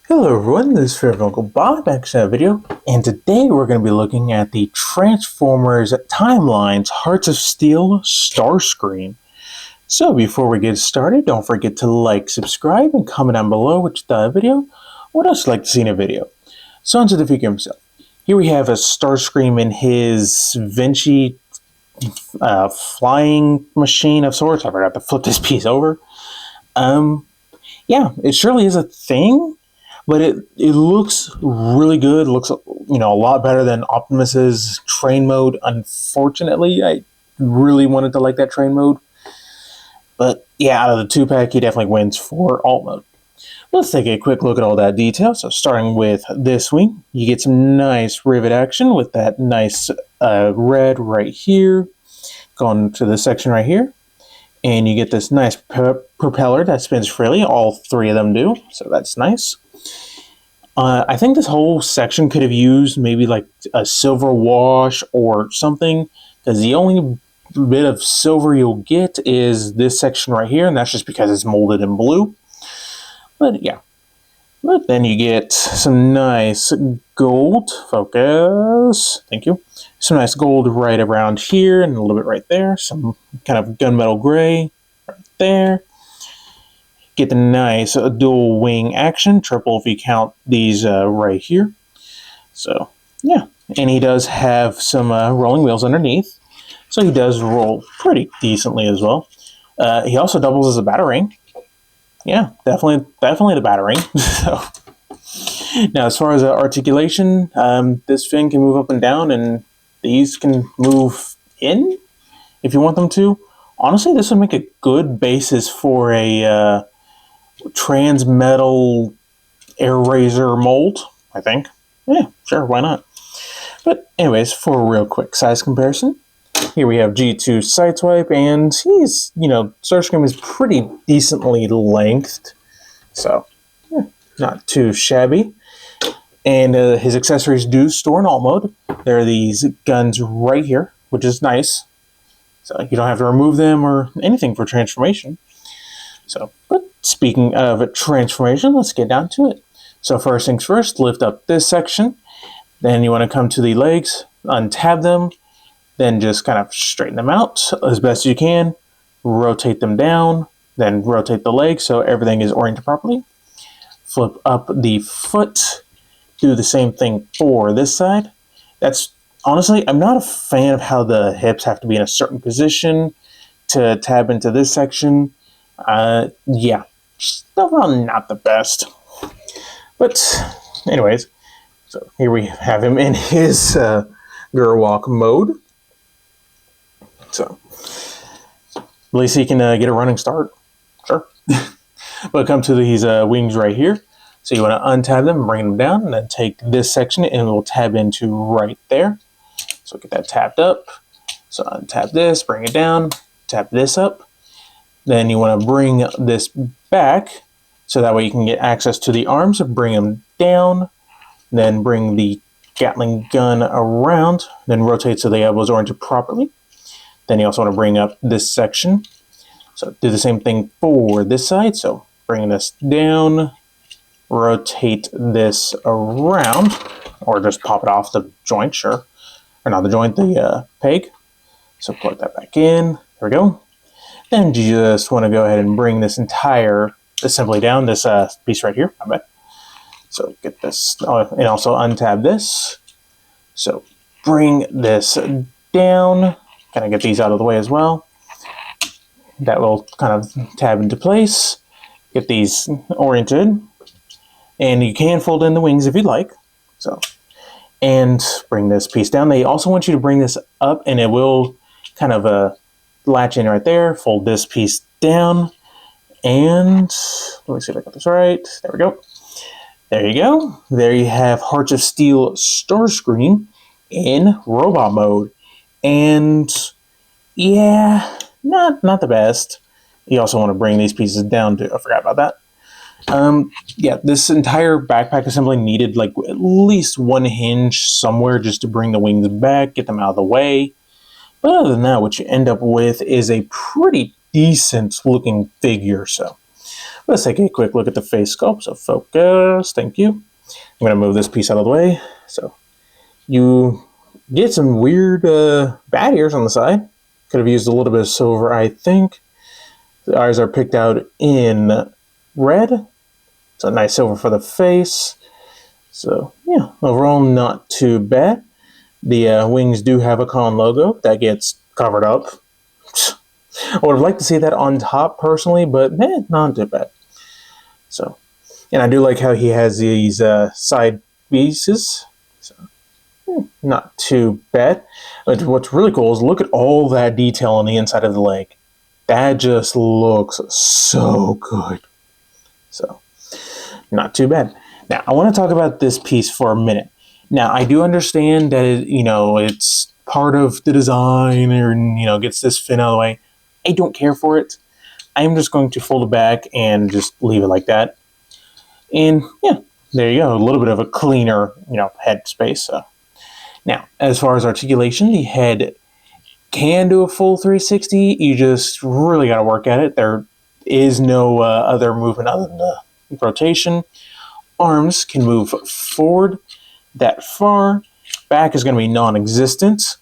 Hello everyone, this is Favorite Uncle Bob back to a video, and today we're going to be looking at the Transformers Timelines Hearts of Steel Starscream. So before we get started, don't forget to like, subscribe, and comment down below what you thought of the video, what else you'd like to see in a video. So onto the figure himself. Here we have a Starscream in his Vinci flying machine of sorts. I forgot to flip this piece over. Yeah, it surely is a thing. But it looks really good. It looks, a lot better than Optimus's train mode. Unfortunately, I really wanted to like that train mode. But yeah, out of the 2-pack, he definitely wins for alt mode. Let's take a quick look at all that detail. So starting with this wing, you get some nice rivet action with that nice red right here. Going to the section right here. And you get this nice propeller that spins freely. All three of them do, so that's nice. I think this whole section could have used maybe like a silver wash or something, because the only bit of silver you'll get is this section right here, and that's just because it's molded in blue. But yeah. But then you get some nice gold. Focus. Thank you. Some nice gold right around here and a little bit right there. Some kind of gunmetal gray right there. Get the nice dual wing action, triple if you count these right here. So, yeah. And he does have some rolling wheels underneath. So he does roll pretty decently as well. He also doubles as a batarang. Yeah, definitely the batarang. So, now as far as articulation, this fin can move up and down, and these can move in if you want them to. Honestly, this would make a good basis for a Transmetal air razor mold, I think. Yeah, sure, why not? But anyways, for a real quick size comparison, here we have G2 Sideswipe, and he's, Starscream is pretty decently lengthed, so yeah, not too shabby. And his accessories do store in alt mode. There are these guns right here, which is nice. So you don't have to remove them or anything for transformation. So, but speaking of transformation, let's get down to it. So first things first, lift up this section. Then you want to come to the legs, untab them, then just kind of straighten them out as best you can. Rotate them down, then rotate the legs so everything is oriented properly. Flip up the foot. Do the same thing for this side. That's honestly, I'm not a fan of how the hips have to be in a certain position to tab into this section. Yeah, overall not the best. But anyways, so here we have him in his Gurwalk mode. So at least he can get a running start. Sure. But come to these wings right here. So you want to untab them, bring them down, and then take this section and we'll tab into right there. So get that tapped up. So untap this, bring it down, tap this up. Then you want to bring this back so that way you can get access to the arms. Bring them down, then bring the Gatling gun around, then rotate so the elbows are oriented properly. Then you also want to bring up this section. So do the same thing for this side. So bring this down, rotate this around, or just pop it off the joint, sure. Or not the joint, the peg. So plug that back in. There we go. Then you just want to go ahead and bring this entire assembly down, this piece right here. I bet. So get this, and also untab this. So bring this down. Kind of get these out of the way as well. That will kind of tab into place. Get these oriented. And you can fold in the wings if you'd like. So, and bring this piece down. They also want you to bring this up, and it will kind of latch in right there. Fold this piece down, and let me see if I got this right. There we go. There you go. There you have Hearts of Steel Starscream in robot mode, and yeah, not the best. You also want to bring these pieces down too. I forgot about that. Yeah, this entire backpack assembly needed like at least one hinge somewhere just to bring the wings back, get them out of the way. But other than that, what you end up with is a pretty decent looking figure. So Let's take a quick look at the face sculpt. So focus, thank you. I'm going to move this piece out of the way. So you get some weird bat ears on the side. Could have used a little bit of silver, I think. The eyes are picked out in red. So nice silver for the face. So yeah, overall not too bad. The wings do have a con logo that gets covered up. I would have liked to see that on top personally, but not too bad. So, and I do like how he has these side pieces. So, not too bad. But what's really cool is look at all that detail on the inside of the leg. That just looks so good. So, not too bad. Now, I want to talk about this piece for a minute. Now, I do understand that it's part of the design, or gets this fin out of the way. I don't care for it. I'm just going to fold it back and just leave it like that. And yeah, there you go. A little bit of a cleaner, head space. So. Now, as far as articulation, the head can do a full 360. You just really got to work at it. There is no other movement other than the rotation. Arms can move forward that far. Back is going to be non-existent.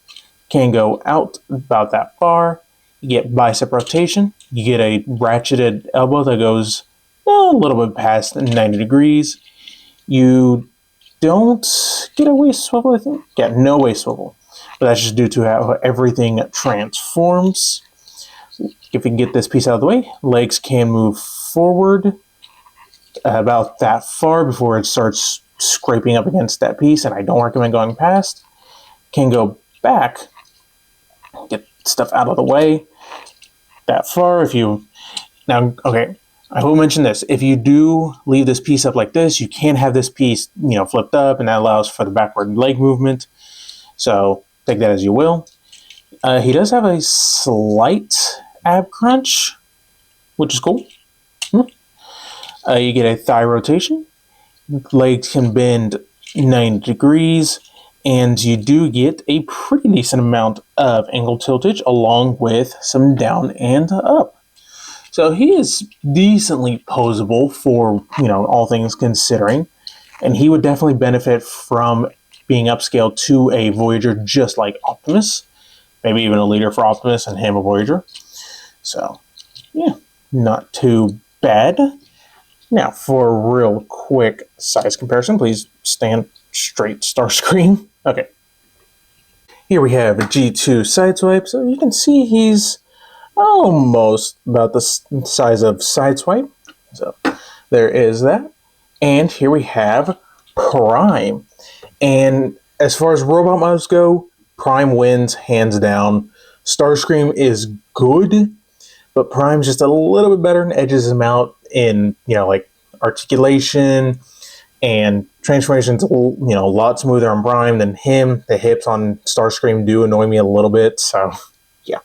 Can go out about that far. You get bicep rotation. You get a ratcheted elbow that goes a little bit past 90 degrees. You don't get a waist swivel, I think. Yeah, no waist swivel. But that's just due to how everything transforms. If we can get this piece out of the way, legs can move forward about that far before it starts scraping up against that piece, and I don't recommend going past. Can go back, get stuff out of the way that far. Okay, I will mention this. If you do leave this piece up like this, you can have this piece, flipped up, and that allows for the backward leg movement. So take that as you will. He does have a slight ab crunch, which is cool. You get a thigh rotation. Legs can bend 90 degrees, and you do get a pretty decent amount of angle tiltage along with some down and up. So he is decently posable for, all things considering, and he would definitely benefit from being upscaled to a Voyager just like Optimus, maybe even a leader for Optimus and him a Voyager. So, yeah, not too bad. Now, for a real quick size comparison, please stand straight, Starscream. Okay. Here we have a G2 Sideswipe, so you can see he's almost about the size of Sideswipe. So, there is that. And here we have Prime. And as far as robot models go, Prime wins hands down. Starscream is good, but Prime's just a little bit better and edges him out in, like articulation and transformation's, a lot smoother on Prime than him. The hips on Starscream do annoy me a little bit, so yeah.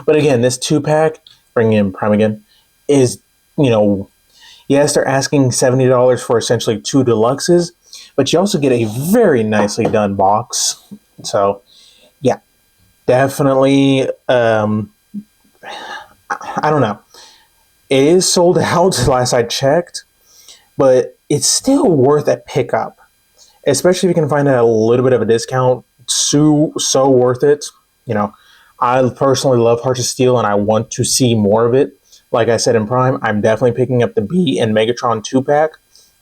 But again, this 2-pack, bringing in Prime again, is, yes, they're asking $70 for essentially 2 deluxes, but you also get a very nicely done box. So, yeah, definitely, I don't know. It is sold out last I checked, but it's still worth a pickup, especially if you can find it at a little bit of a discount. So worth it. I personally love Hearts of Steel, and I want to see more of it. Like I said in Prime, I'm definitely picking up the B and Megatron 2-pack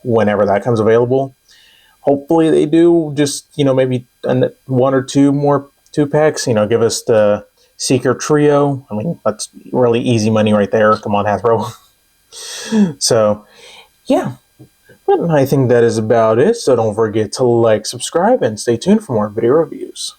whenever that comes available. Hopefully they do just, maybe 1 or 2 more 2-packs, give us the Seeker Trio. I mean, that's really easy money right there. Come on, Hasbro. So, yeah. But I think that is about it. So don't forget to like, subscribe, and stay tuned for more video reviews.